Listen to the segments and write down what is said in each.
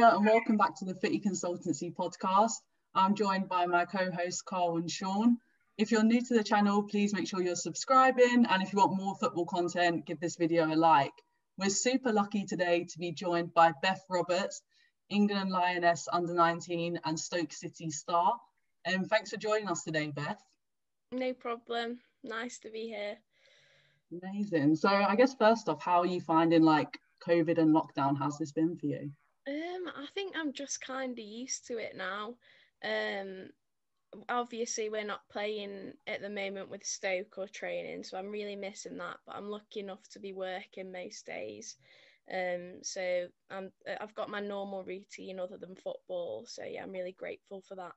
Hiya and welcome back to the Footy Consultancy podcast. I'm joined by my co-hosts Carl and Sean. If you're new to the channel, please make sure you're subscribing, and if you want more football content, give this video a like. We're super lucky today to be joined by Beth Roberts, England Lioness under-19 and Stoke City star. Thanks for joining us today, Beth. No problem. Nice to be here. Amazing. So I guess first off, how are you finding COVID and lockdown? How's this been for you? I think I'm just kind of used to it now. Obviously we're not playing at the moment with Stoke or training, so I'm really missing that, but I'm lucky enough to be working most days. So I've got my normal routine other than football, so yeah, I'm really grateful for that.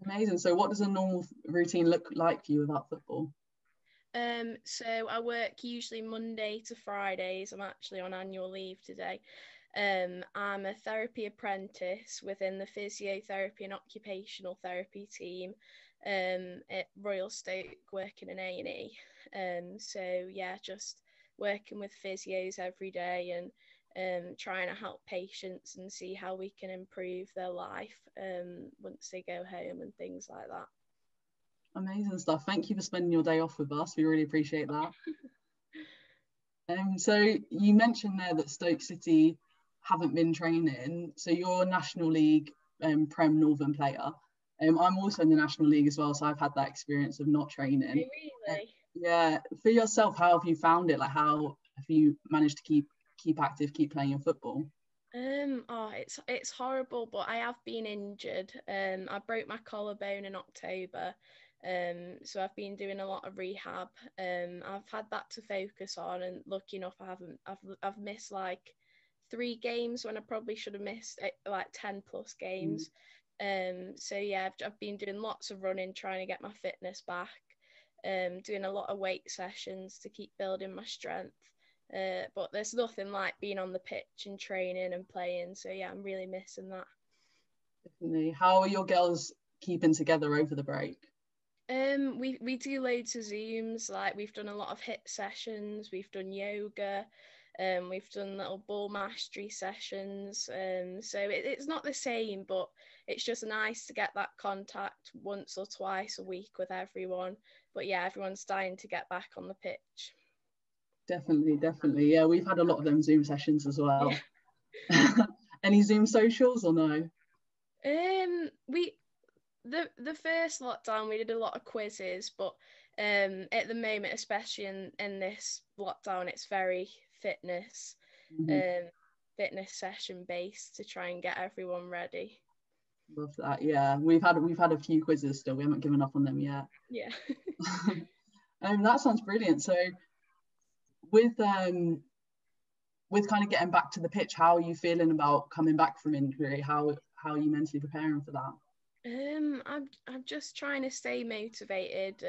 Amazing. So what does a normal routine look like for you without football? So I work usually Monday to Fridays. I'm actually on annual leave today. I'm a therapy apprentice within the physiotherapy and occupational therapy team at Royal Stoke, working in A&E. So yeah, just working with physios every day and trying to help patients and see how we can improve their life once they go home and things like that. Amazing stuff. Thank you for spending your day off with us. We really appreciate that. So you mentioned there that Stoke City haven't been training. So you're a National League Prem Northern player. I'm also in the National League as well, so I've had that experience of not training. Oh, really? Yeah. For yourself, how have you found it? Like, how have you managed to keep active, keep playing your football? It's horrible, but I have been injured. I broke my collarbone in October. So I've been doing a lot of rehab. I've had that to focus on, and lucky enough, I've missed like 3 games when I probably should have missed like 10 plus games. So yeah, I've been doing lots of running, trying to get my fitness back. Doing a lot of weight sessions to keep building my strength. But there's nothing like being on the pitch and training and playing. So yeah, I'm really missing that. Definitely. How are your girls keeping together over the break? We do loads of Zooms. Like, we've done a lot of HIIT sessions, we've done yoga, we've done little ball mastery sessions. So it's not the same, but it's just nice to get that contact once or twice a week with everyone. But yeah, everyone's dying to get back on the pitch. Definitely. Yeah, we've had a lot of them Zoom sessions as well. Yeah. Any Zoom socials or no? The first lockdown we did a lot of quizzes, but at the moment, especially in this lockdown, it's very fitness session based to try and get everyone ready. Love that. Yeah, we've had a few quizzes still. We haven't given up on them yet. Yeah. That sounds brilliant. So with kind of getting back to the pitch, how are you feeling about coming back from injury? How are you mentally preparing for that? I'm just trying to stay motivated.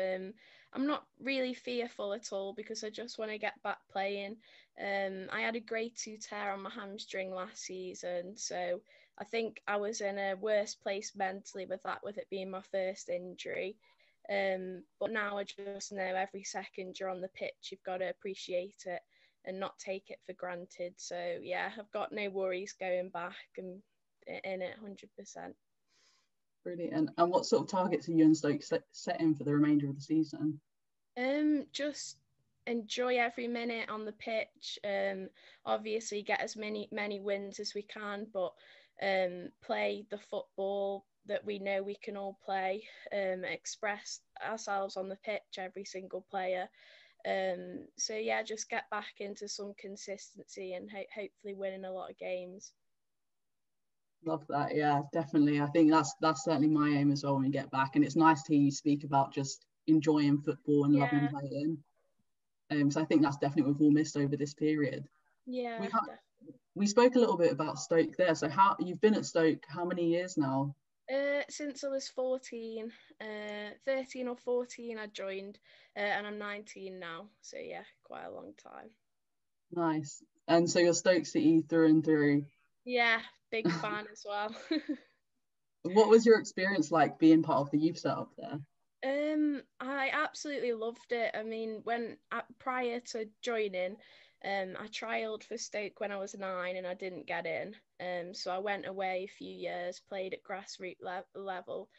I'm not really fearful at all because I just want to get back playing. I had a grade 2 tear on my hamstring last season, so I think I was in a worse place mentally with it being my first injury. But now I just know every second you're on the pitch, you've got to appreciate it and not take it for granted. So yeah, I've got no worries going back and in it 100%. Brilliant. And what sort of targets are you and Stoke setting for the remainder of the season? Just enjoy every minute on the pitch. Obviously get as many wins as we can, but play the football that we know we can all play. Express ourselves on the pitch, every single player. So yeah, just get back into some consistency and hopefully winning a lot of games. Love that. Yeah, definitely. I think that's certainly my aim as well when we get back. And it's nice to hear you speak about just enjoying football and loving playing. So I think that's definitely what we've all missed over this period. Yeah. We spoke a little bit about Stoke there. So how you've been at Stoke how many years now? Since I was 14, 13 or 14 I joined, and I'm 19 now. So yeah, quite a long time. Nice. And so you're Stoke City through and through. Yeah, big fan as well. What was your experience like being part of the youth setup there? I absolutely loved it. I mean, prior to joining, I trialled for Stoke when I was 9 and I didn't get in. So I went away a few years, played at grassroots level,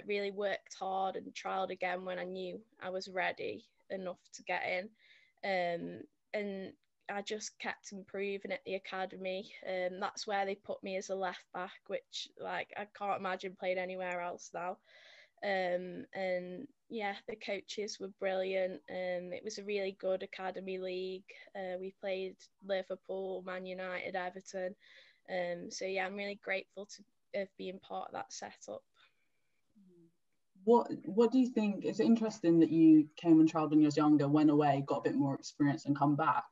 really worked hard and trialled again when I knew I was ready enough to get in. And I just kept improving at the academy. That's where they put me as a left back, which like I can't imagine playing anywhere else now. And yeah, the coaches were brilliant. It was a really good academy league. We played Liverpool, Man United, Everton. So yeah, I'm really grateful to have been part of that setup. What do you think? It's interesting that you came and trialled when you was younger, went away, got a bit more experience and come back.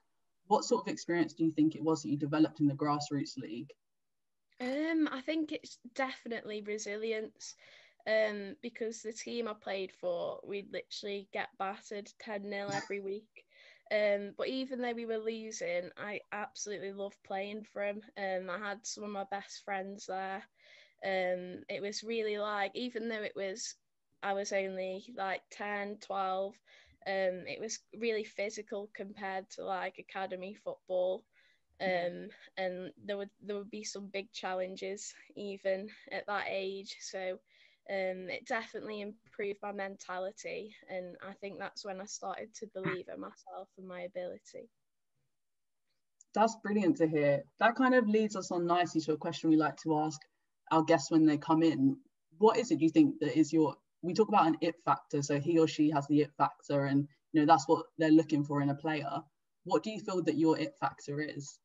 What sort of experience do you think it was that you developed in the grassroots league? I think it's definitely resilience. Because the team I played for, we'd literally get battered 10-0 every week. But even though we were losing, I absolutely loved playing for them. I had some of my best friends there. It was really like, even though I was only like 10, 12, it was really physical compared to like academy football. And there would be some big challenges even at that age. So it definitely improved my mentality, and I think that's when I started to believe in myself and my ability. That's brilliant to hear. That kind of leads us on nicely to a question we like to ask our guests when they come in. What is it you think that is we talk about an it factor, so he or she has the it factor and that's what they're looking for in a player. What do you feel that your it factor is?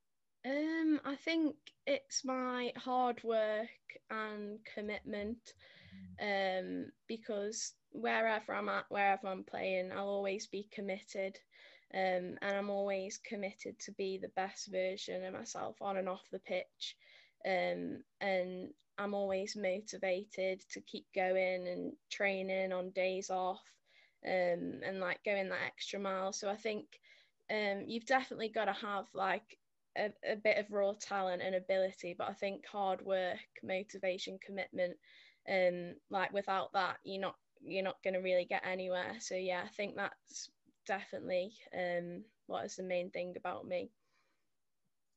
I think it's my hard work and commitment. Because wherever I'm at, wherever I'm playing, I'll always be committed. And I'm always committed to be the best version of myself on and off the pitch. And I'm always motivated to keep going and training on days off, and like going that extra mile. So I think you've definitely got to have like a bit of raw talent and ability, but I think hard work, motivation, commitment, like without that you're not going to really get anywhere. So yeah, I think that's definitely what is the main thing about me.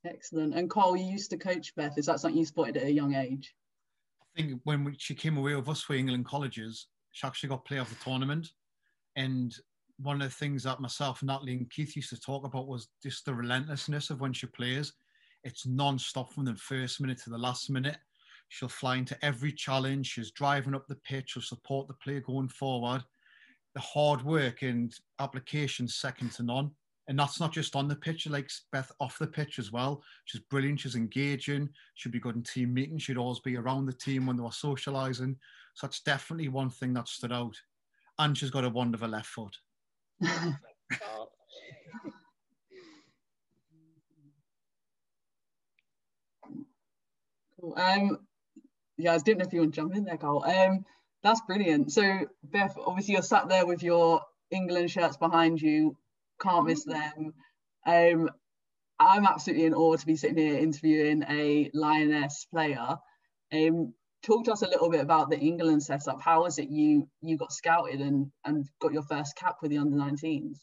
Excellent. And Carl, you used to coach Beth. Is that something you spotted at a young age? I think when she came away with us for England colleges, she actually got player of the tournament. And one of the things that myself, Natalie and Keith used to talk about was just the relentlessness of when she plays. It's non-stop from the first minute to the last minute. She'll fly into every challenge. She's driving up the pitch. She'll support the player going forward. The hard work and application second to none. And that's not just on the pitch, like Beth off the pitch as well. She's brilliant. She's engaging. She'd be good in team meetings. She'd always be around the team when they were socialising. So that's definitely one thing that stood out. And she's got a wonderful left foot. Cool. Yeah, I didn't know if you want to jump in there, Carl. That's brilliant. So Beth, obviously you're sat there with your England shirts behind you, can't miss them. I'm absolutely in awe to be sitting here interviewing a Lioness player. Talk to us a little bit about the England setup. How was it you got scouted and got your first cap with the under-19s?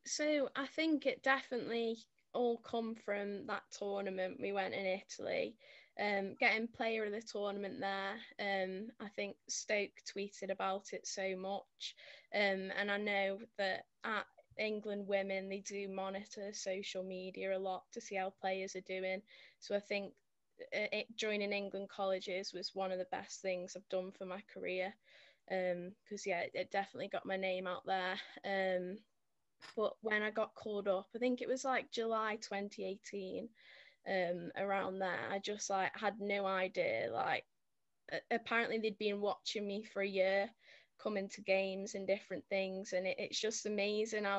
So I think it definitely all come from that tournament we went in Italy. Getting player of the tournament there. I think Stoke tweeted about it so much. And I know that at England Women, they do monitor social media a lot to see how players are doing. So I think joining England colleges was one of the best things I've done for my career. Because yeah, it definitely got my name out there. But when I got called up, I think it was like July 2018, around there, I just like had no idea. Like apparently they'd been watching me for a year, coming to games and different things, and it's just amazing. I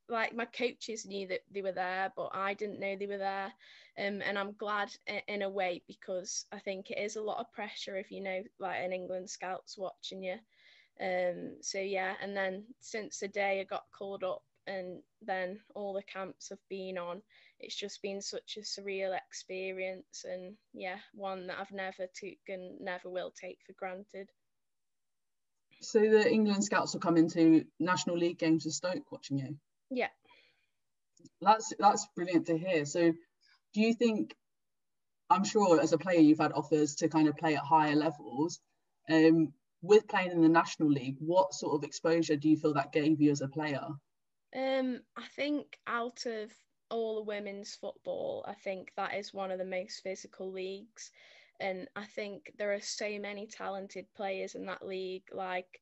like my coaches knew that they were there, but I didn't know they were there. And I'm glad in a way, because I think it is a lot of pressure if you know like an England scout's watching you. So yeah, and then since the day I got called up and then all the camps have been on, it's just been such a surreal experience, and yeah, one that I've never taken, never will take for granted. So the England scouts will come into National League games with Stoke watching you? Yeah. That's brilliant to hear. So do you think, I'm sure as a player you've had offers to kind of play at higher levels, with playing in the National League, what sort of exposure do you feel that gave you as a player? I think out of all the women's football, I think that is one of the most physical leagues. And I think there are so many talented players in that league, like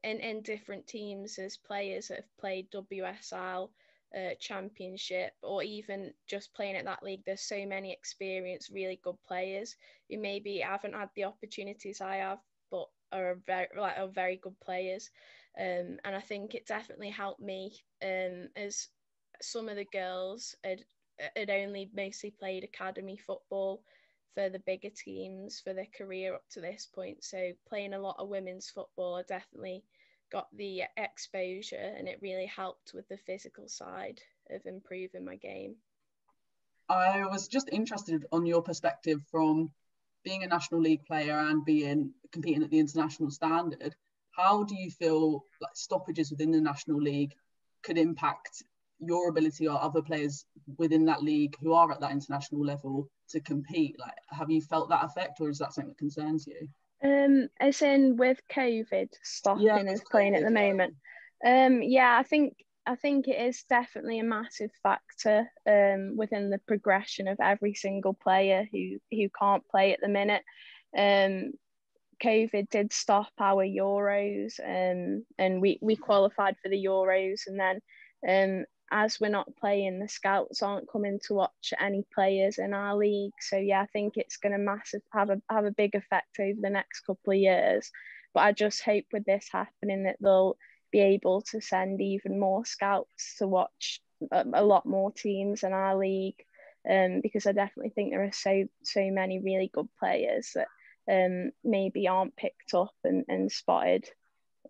in different teams. There's players that have played WSL, Championship, or even just playing at that league. There's so many experienced, really good players who maybe haven't had the opportunities I have, but are very good players. And I think it definitely helped me, as some of the girls had only mostly played academy football for the bigger teams for their career up to this point. So playing a lot of women's football, I definitely got the exposure, and it really helped with the physical side of improving my game. I was just interested on your perspective from being a National League player and competing at the international standard. How do you feel like stoppages within the National League could impact your ability or other players within that league who are at that international level to compete? Like, have you felt that effect, or is that something that concerns you? As in with COVID stopping us playing at the moment. I think it is definitely a massive factor within the progression of every single player who can't play at the minute. COVID did stop our Euros, and we qualified for the Euros, and then as we're not playing, the scouts aren't coming to watch any players in our league. So yeah, I think it's going to have a big effect over the next couple of years. But I just hope with this happening that they'll be able to send even more scouts to watch a lot more teams in our league, because I definitely think there are so many really good players that maybe aren't picked up and spotted.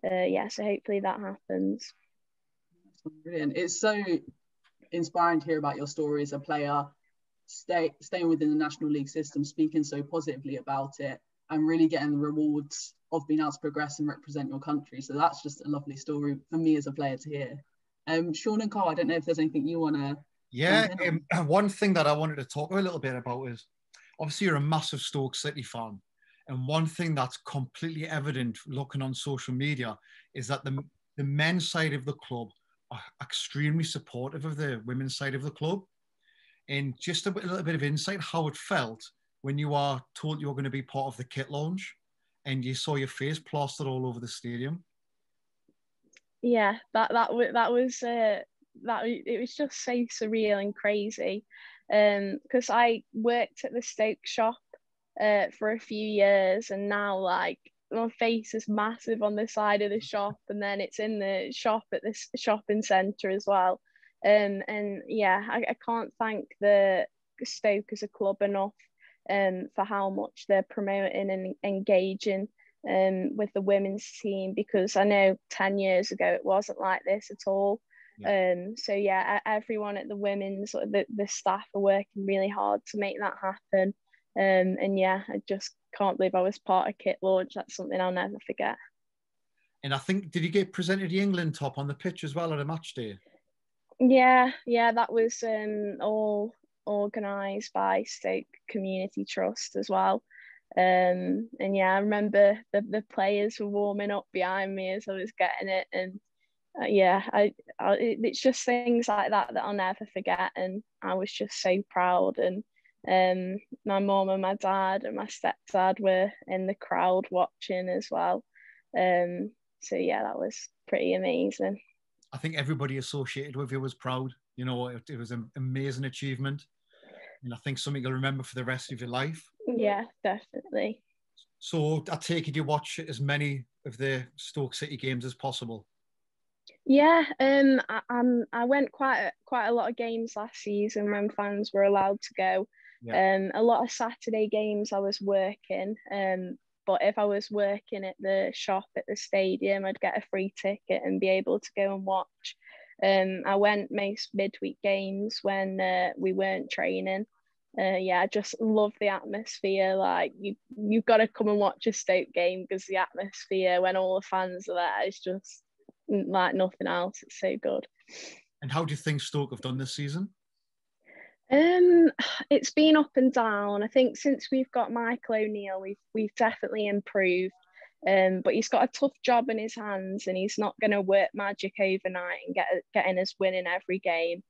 So hopefully that happens. Brilliant. It's so inspiring to hear about your story as a player, staying within the National League system, speaking so positively about it, and really getting the rewards of being able to progress and represent your country. So that's just a lovely story for me as a player to hear. Sean and Carl, I don't know if there's anything you want to... Yeah, one thing that I wanted to talk a little bit about is, obviously you're a massive Stoke City fan. And one thing that's completely evident looking on social media is that the men's side of the club are extremely supportive of the women's side of the club. And just a little bit of insight, how it felt when you are told you're going to be part of the kit launch and you saw your face plastered all over the stadium. Yeah, it was just so surreal and crazy. Because I worked at the Stoke shop for a few years, and now like my face is massive on the side of the shop, and then it's in the shop at this shopping centre as well. And yeah, I can't thank the Stoke as a club enough for how much they're promoting and engaging with the women's team, because I know 10 years ago it wasn't like this at all. So yeah, everyone at the women's, the staff are working really hard to make that happen. And yeah, I just can't believe I was part of kit launch. That's something I'll never forget. And I think, did you get presented the England top on the pitch as well at a match day? Yeah, that was all organised by Stoke Community Trust as well. And yeah, I remember the players were warming up behind me as I was getting it, and it's just things like that I'll never forget, and I was just so proud. And my mum and my dad and my stepdad were in the crowd watching as well. So yeah, that was pretty amazing. I think everybody associated with you was proud. You know, it was an amazing achievement, and I think something you'll remember for the rest of your life. Yeah, definitely. So I take it you watch as many of the Stoke City games as possible. Yeah, I went quite a lot of games last season when fans were allowed to go. Yeah. A lot of Saturday games I was working. But if I was working at the shop at the stadium, I'd get a free ticket and be able to go and watch. I went most midweek games when we weren't training. I just love the atmosphere. Like you've got to come and watch a Stoke game, because the atmosphere when all the fans are there is just like nothing else. It's so good. And how do you think Stoke have done this season? It's been up and down. I think since we've got Michael O'Neill, we've definitely improved. But he's got a tough job in his hands, and he's not going to work magic overnight and getting us winning every game.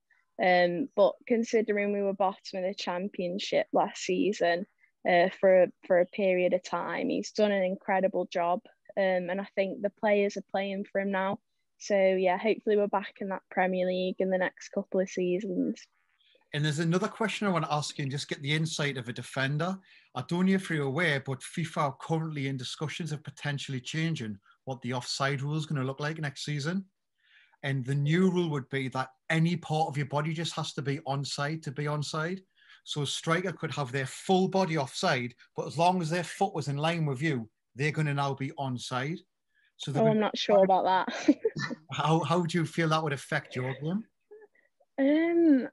But considering we were bottom of the Championship last season for a period of time, he's done an incredible job. And I think the players are playing for him now. So yeah, hopefully we're back in that Premier League in the next couple of seasons. And there's another question I want to ask you and just get the insight of a defender. I don't know if you're aware, but FIFA are currently in discussions of potentially changing what the offside rule is going to look like next season. And the new rule would be that any part of your body just has to be onside to be onside. So a striker could have their full body offside, but as long as their foot was in line with you, they're going to now be onside. So I'm not sure about that. How do you feel that would affect your game?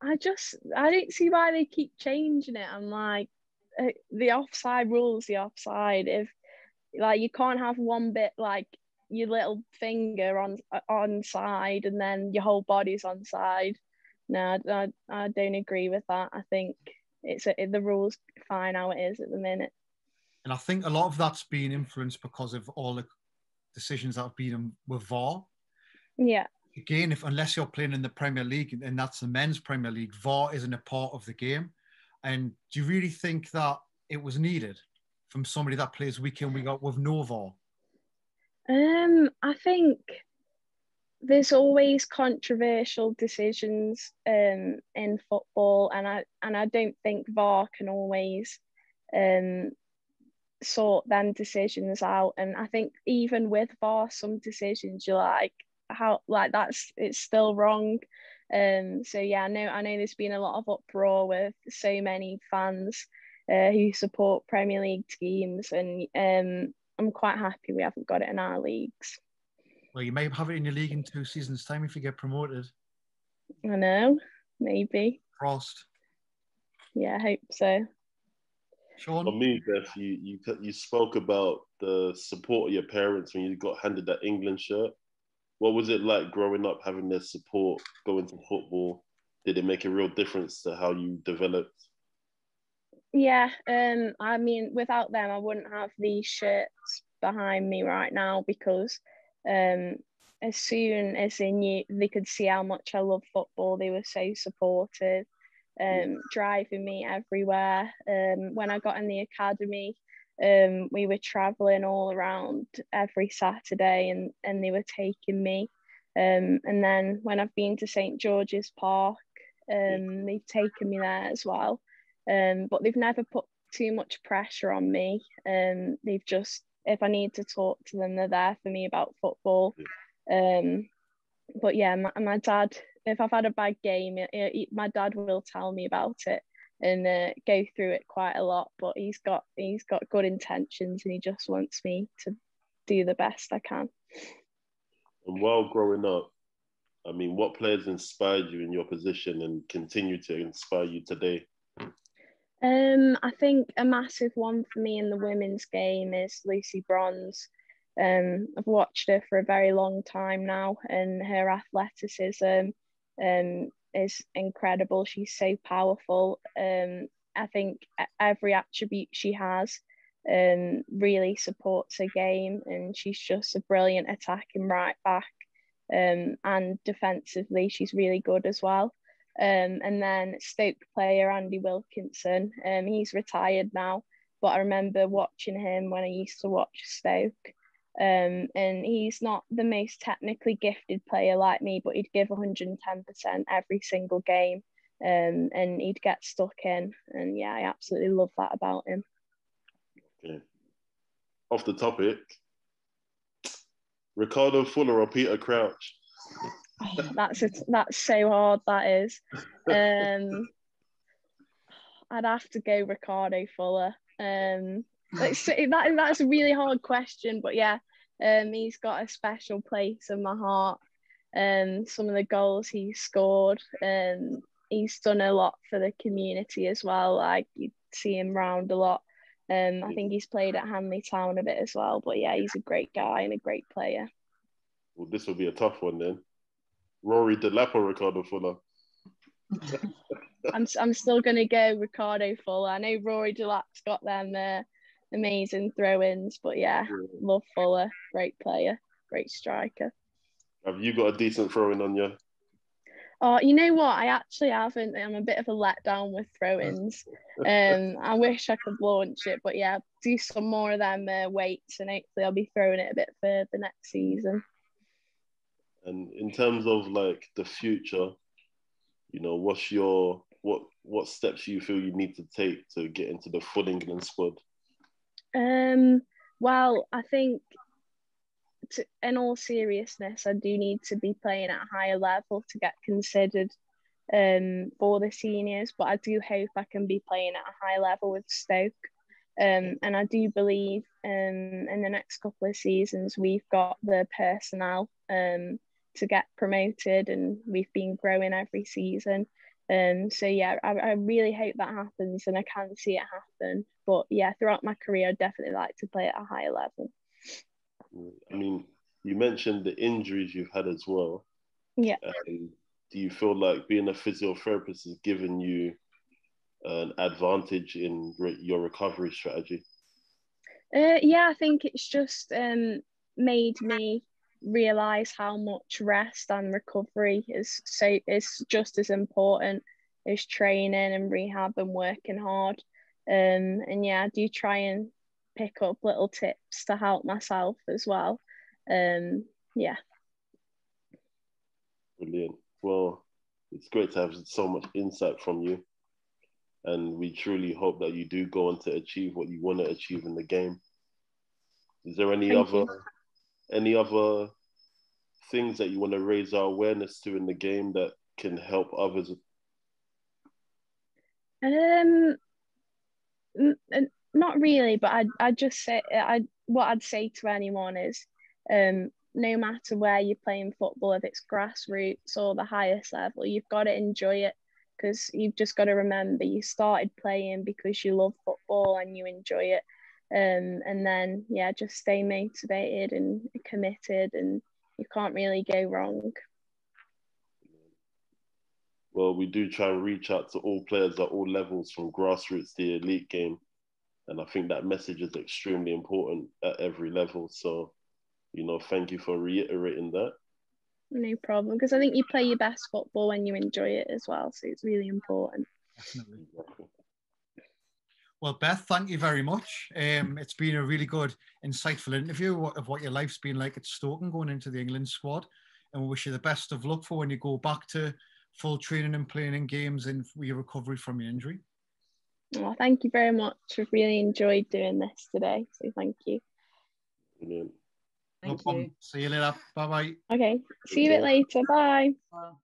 I don't see why they keep changing it. I'm like, the offside rule's the offside. If like you can't have one bit like your little finger on side and then your whole body's on side. No, I don't agree with that. I think the rule's fine how it is at the minute. And I think a lot of that's been influenced because of all the decisions that have been with VAR. Yeah. Again, unless you're playing in the Premier League, and that's the men's Premier League, VAR isn't a part of the game. And do you really think that it was needed from somebody that plays week in, week out with no VAR? I think there's always controversial decisions in football, and I don't think VAR can always sort them decisions out. And I think even with VAR, some decisions you're like, it's still wrong. So yeah, I know there's been a lot of uproar with so many fans who support Premier League teams, and I'm quite happy we haven't got it in our leagues. Well, you may have it in your league in 2 seasons' time if you get promoted. I know, maybe. Crossed. Yeah, I hope so. Sean? For me, Beth, you spoke about the support of your parents when you got handed that England shirt. What was it like growing up, having their support, going to football? Did it make a real difference to how you developed? Yeah, I mean, without them, I wouldn't have these shirts behind me right now, because as soon as they could see how much I love football, they were so supportive, driving me everywhere. When I got in the academy, we were traveling all around every Saturday, and they were taking me. And then when I've been to St. George's Park, they've taken me there as well. But they've never put too much pressure on me. They've just, if I need to talk to them, they're there for me about football. But yeah, my dad, if I've had a bad game, my dad will tell me about it and go through it quite a lot. But he's got good intentions, and he just wants me to do the best I can. And while growing up, I mean, what players inspired you in your position and continue to inspire you today? I think a massive one for me in the women's game is Lucy Bronze. I've watched her for a very long time now, and her athleticism is incredible. She's so powerful. I think every attribute she has really supports her game, and she's just a brilliant attacking right back. And defensively, she's really good as well. And then Stoke player Andy Wilkinson, he's retired now, but I remember watching him when I used to watch Stoke. And he's not the most technically gifted player like me, but he'd give 110% every single game, and he'd get stuck in. And yeah, I absolutely love that about him. Okay. Off the topic, Ricardo Fuller or Peter Crouch? Oh, that's so hard, that is. I'd have to go Ricardo Fuller. That's a really hard question, but yeah, he's got a special place in my heart. Some of the goals he's scored, he's done a lot for the community as well. Like, you see him round a lot. I think he's played at Hanley Town a bit as well, but yeah, he's a great guy and a great player. Well, this will be a tough one then. Rory Delap or Ricardo Fuller? I'm still gonna go Ricardo Fuller. I know Rory Delap's got them amazing throw-ins, but yeah, love Fuller. Great player, great striker. Have you got a decent throw-in on you? Oh, you know what? I actually haven't. I'm a bit of a letdown with throw-ins. I wish I could launch it, but yeah, do some more of them weights, and hopefully I'll be throwing it a bit further next season. And in terms of like the future, you know, what steps you feel you need to take to get into the full England squad? Well, I think in all seriousness, I do need to be playing at a higher level to get considered for the seniors, but I do hope I can be playing at a high level with Stoke. And I do believe in the next couple of seasons we've got the personnel to get promoted, and we've been growing every season. So yeah, I really hope that happens, and I can see it happen. But yeah, throughout my career, I'd definitely like to play at a higher level. I mean, you mentioned the injuries you've had as well. Yeah. Do you feel like being a physiotherapist has given you an advantage in your recovery strategy? Yeah, I think it's just made me realise how much rest and recovery is just as important as training and rehab and working hard. And yeah, I do try and pick up little tips to help myself as well. Yeah. Brilliant. Well, it's great to have so much insight from you, and we truly hope that you do go on to achieve what you want to achieve in the game. Is there any other things that you want to raise our awareness to in the game that can help others? Not really, but I'd just say what I'd say to anyone is no matter where you're playing football, if it's grassroots or the highest level, you've got to enjoy it, because you've just got to remember you started playing because you love football and you enjoy it. And then yeah, just stay motivated and committed, and you can't really go wrong. Well, we do try and reach out to all players at all levels, from grassroots to the elite game. And I think that message is extremely important at every level. So, you know, thank you for reiterating that. No problem, because I think you play your best football when you enjoy it as well. So it's really important. Definitely. Well, Beth, thank you very much. It's been a really good, insightful interview of what your life's been like at Stoke and going into the England squad. And we wish you the best of luck for when you go back to full training and playing in games and your recovery from your injury. Well, thank you very much. I've really enjoyed doing this today. So thank you. Brilliant. Thank you. See you later. Bye-bye. Okay. See you a bit later. Bye. Wow.